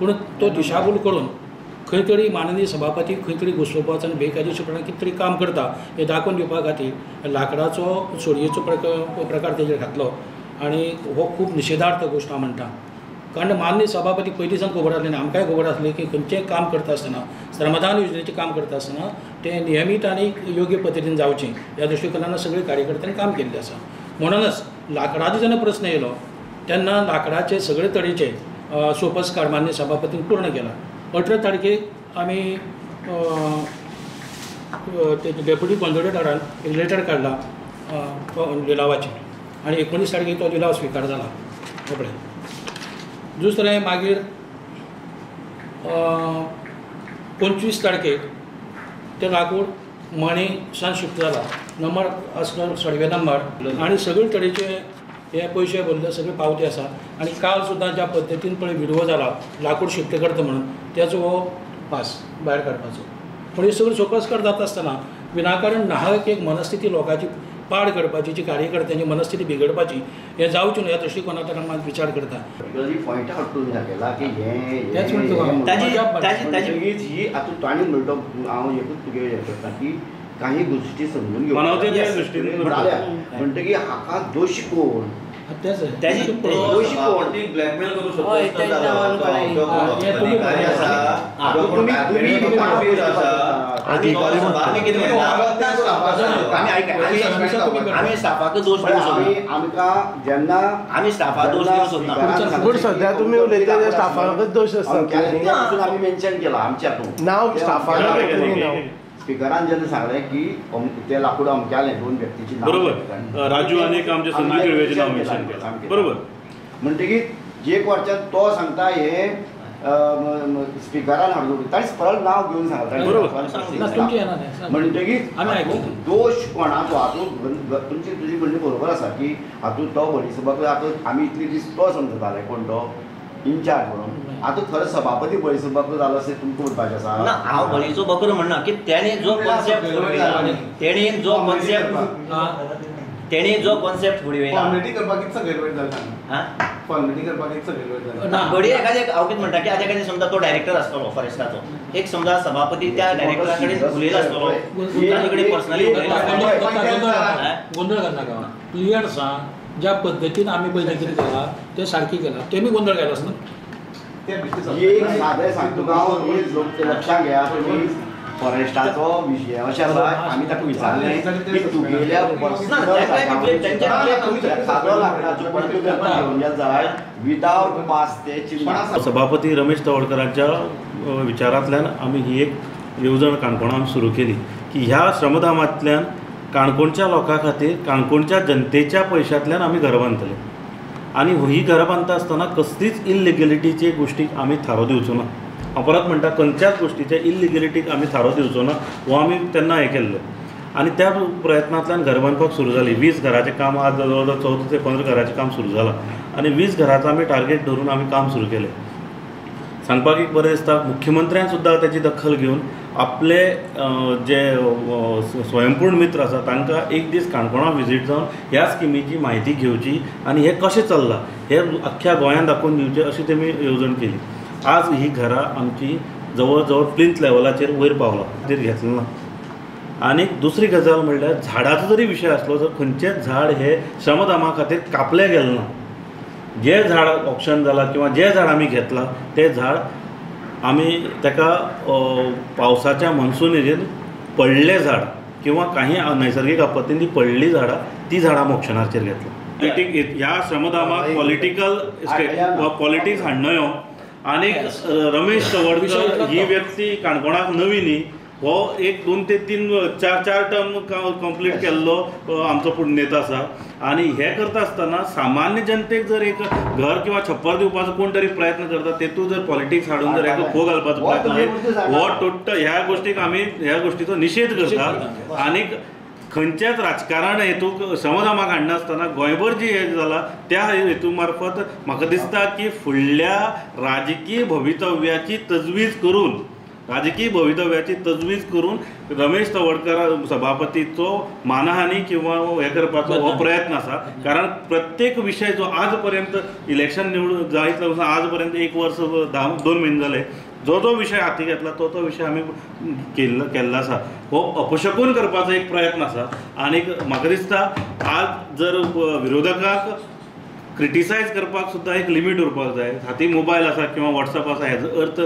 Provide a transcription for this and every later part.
पूण तो दिशाभूल करून खंय तरी माननीय सभापती खंय तरी घुसोवपाचो आनी बेकायदेशीरपणान कितें तरी काम करता हें दाखोवन दिवपा खातीर लांकडाचो सोडयेचो प्रकार तेजेर घातलो आनी हो खूब निशेधार्थ गोश्ट हांव म्हणटा. कारण माननीय सभापती पयलीं सावन खबर आसलें आमकांय खबर आसलें की खंयचेंय काम करता आसतना श्रमदान योजनेचें काम करता आसतना तें नियमीत आनी योग्य पद्दतीन जावचें ह्या दृश्टीकोनान सगळीं कार्यकर्त्यांनी काम केल्लें आसा. म्हणूनच लांकडाचो जेन्ना प्रस्न येयलो तेन्ना लांकडाचे सगळे तरेचे सोपस्कार माननीय सभापतीन पूर्ण केला. 18 तारखेक आमी डेप्युटी कॉन्झर्वेटरान एक लेटर काडला लिलावाचें आनी 19 तारखेक तो लिलाव स्विकार जाला. रोखडे दुसरें मागीर 25 तारखेक तें लाकूड मणी सान शिफ्ट जाला. नंबर आसलो सर्वे नंबर आनी सगळे तरेचे हे पयशे भरले सगळे पावती आसा. आनी काल सुद्दां ज्या पद्दतीन पळय विडवो जाला लाकूड शिफ्ट करता म्हणून त्याचो हो पास भायर काडपाचो. पूण हे सगळे सोपस्कार जाता आसतना विनाकारण नाहक एक मनस्थिती लोकांची पाड करपाची जी कार्यकर्त्यांची मनस्थिती बिगडपाची हें जावचें न्हू ह्या दृश्टीकोनांतल्यान हांव विचार करता. पॉयंट आउट करून दाखयला की ही आतां ताणी म्हणटा हांव एकूच तुगे हें करता की काही गोष्टी समजून घेवपाक म्हणटकीर हाका दोशी कोण दोशी कोण ब्लॅकमेल करू आमी स्टाफाक दोश आमकां जेन्ना आमी स्टाफाक दोश दिवंक सोदना पूण सद्या तुमी उलयता स्टाफाकच दोश आसता. आमी मेन्शन केला आमच्या हातून नांव स्टाफाक स्पिकरान जेन्ना सांगलें की ते लाकूड अमक्यालें 2 व्यक्तीची बरोबर राजू आनी आमचे संजय किळवेचें नांव मेन्शन केलें बरोबर. म्हणटकीर एक वरच्यान तो सांगता हे स्पिकरान हाडून ताणें परत नांव घेवन सांगता म्हणटकीर दोश कोणाचो हातूंत तुजी म्हणणी बरोबर आसा की हातूंत तो बळीसभापती हातूंत आमी इतले दीस तो समजताले कोण तो इंचार्ज म्हणून आतां खरो सभापती बळीसभापती जालो अशें तुमकां म्हणपाचें आसा. ना हांव बळीचो बकरो म्हणना की तेणी जो कॉन्सेप्ट फुडें वयला फॉर्मेलिटी करपाक इतलो गैरवेळ जाला. फॉर्मेलिटी करपाक इतलो गैरवेळ जाला. ना बडी एखादे हांव कितें म्हणटा की आतां एखादे समजा तो डायरेक्टर आसतलो फॉरेस्टाचो एक समजा सभापती त्या डायरेक्टरा कडेन उलयलो आसतलो ताचे कडेन पर्सनली गोंधळ करनाका क्लियर सांग ज्या पद्दतीन आमी पयलीं कितें केलां तें सारकें केलां तेमी गोंधळ केलो आसना. एक सादें सांगता तुका हांव लक्षांत घेया तुमी फॉरेस्टाचो विशय अशें आसा आमी ताका विचारलें की तुगेल्या पर्सनल जाय विदावट पास ते चिन्ह. सभापती रमेश तवडकरांच्या विचारांतल्यान आमी ही एक येवजण काणकोणान सुरू केली की ह्या श्रमधामांतल्यान काणकोणच्या लोकां खातीर काणकोणच्या जनतेच्या पयशांतल्यान आमी घरां बांदतले आनी ही घरां बांदता आसतना कसलीच इल्लिगलिटीचे गोश्टीक आमी थारो दिवचो ना. हांव परत म्हणटा खंयच्याच गोश्टीच्या इल्लिगलिटीक आमी थारो दिवचो ना हो आमी तेन्ना हें केल्लें आनी त्या प्रयत्नांतल्यान घर बांदपाक सुरू जाली. 20 घराचें काम आज जवळ जवळ 14 ते 15 घराचें काम सुरू जालां आनी 20 घराचो आमी टार्गेट धरून आमी काम सुरू केलें. सांगपाक एक बरें दिसता मुख्यमंत्र्यान सुद्दां त्याची दखल घेवन आपले जे स्वयंपूर्ण मित्र आसा तांकां एक दीस काणकोणा विजीट जावन ह्या स्किमीची म्हायती घेवची आनी हें कशें चल्लां हें अख्ख्या गोंयांत दाखोवन दिवचें अशी तेमी येवजण केली. आज ही घरां आमची जवळ जवळ प्लिंथ लेवलाचेर वयर पावला खातीर घेतलें ना. आनी दुसरी गजाल म्हणल्यार झाडाचो जरी विशय आसलो तर खंयचेंच झाड हे श्रमधामा खातीर कापलें गेलें ना. जे झाड ऑप्शन जाला किंवा जे झाड आमी घेतलां ते झाड आमी ताका पावसाच्या मॉन्सून पडले झाड किंवा काही नैसर्गिक आपत्तींनी पडली झाडां ती झाडां आमी ऑप्शनाचेर घेतला. ह्या श्रमधामाक पॉलिटिक्स हाडून यो आनी रमेश तवडकर ही व्यक्ती काणकोणाक नवी न्ही. हो एक 2 ते 3 4 टर्म कंप्लीट केल्लो आमचो पुण्यनेता आसा आनी हें करता आसतना सामान्य जनतेक जर एक घर किंवा छप्पर दिवपाचो कोण तरी प्रयत्न करता तेतून जर पॉलिटिक्स हाडून जर हेका खो घालपाचो प्रयत्न हो टोटल ह्या गोष्टीक आमी ह्या गोष्टीचो निशेध करता. आनीक खंयचेच राजकारण हेतूक श्रमधामाक हाडनासतना गोंयभर जी हें जालां त्या हेतू मार्फत म्हाका दिसता की फुडल्या राजकीय भवितव्याची तजवीज करून राजकीय भवितव्याची तजवीज करून रमेश तवडकर सभापतीचो मानहानी किंवा हे करपाचो हो प्रयत्न आसा. कारण प्रत्येक विशय जो आज पर्यंत इलेक्शन निवडून जायत लागून आज पर्यंत 1 वर्स 2 म्हयने जाले, जो विशय हाती घेतला तो विशय आमी केल्लो आसा. हो अपशकून करपाचो एक प्रयत्न आसा. आनीक म्हाका दिसता आज जर विरोधकाक क्रिटिसायज करपाक सुद्दां एक लिमीट उरपाक जाय. हाती मोबायल आसा किंवा वॉट्सअप आसा हेजो अर्थ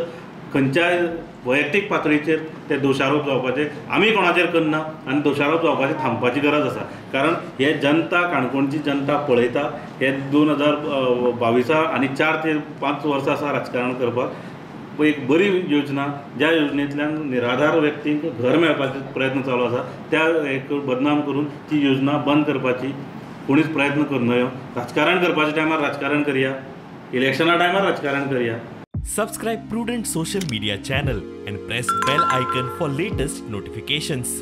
खंयच्याय वैयक्तीक पातळीचेर ते दोशारोप जावपाचे आमी कोणाचेर करना आनी दोशारोप जावपाचे थांबपाची गरज आसा. कारण हे जनता काणकोणची जनता पळयता. हे 2022 आनी 4 ते 5 वर्सां आसा राजकारण करपाक. एक बरी योजना, ज्या योजनेंतल्यान निराधार व्यक्तींक घर मेळपाचे प्रयत्न चालू आसा, त्या एक बदनाम करून ती योजना बंद करपाची कोणीच प्रयत्न करनयो. राजकारण करपाच्या टायमार राजकारण करया, इलेक्शना टायमार राजकारण करया. Subscribe Prudent social media channel and press bell icon for latest notifications.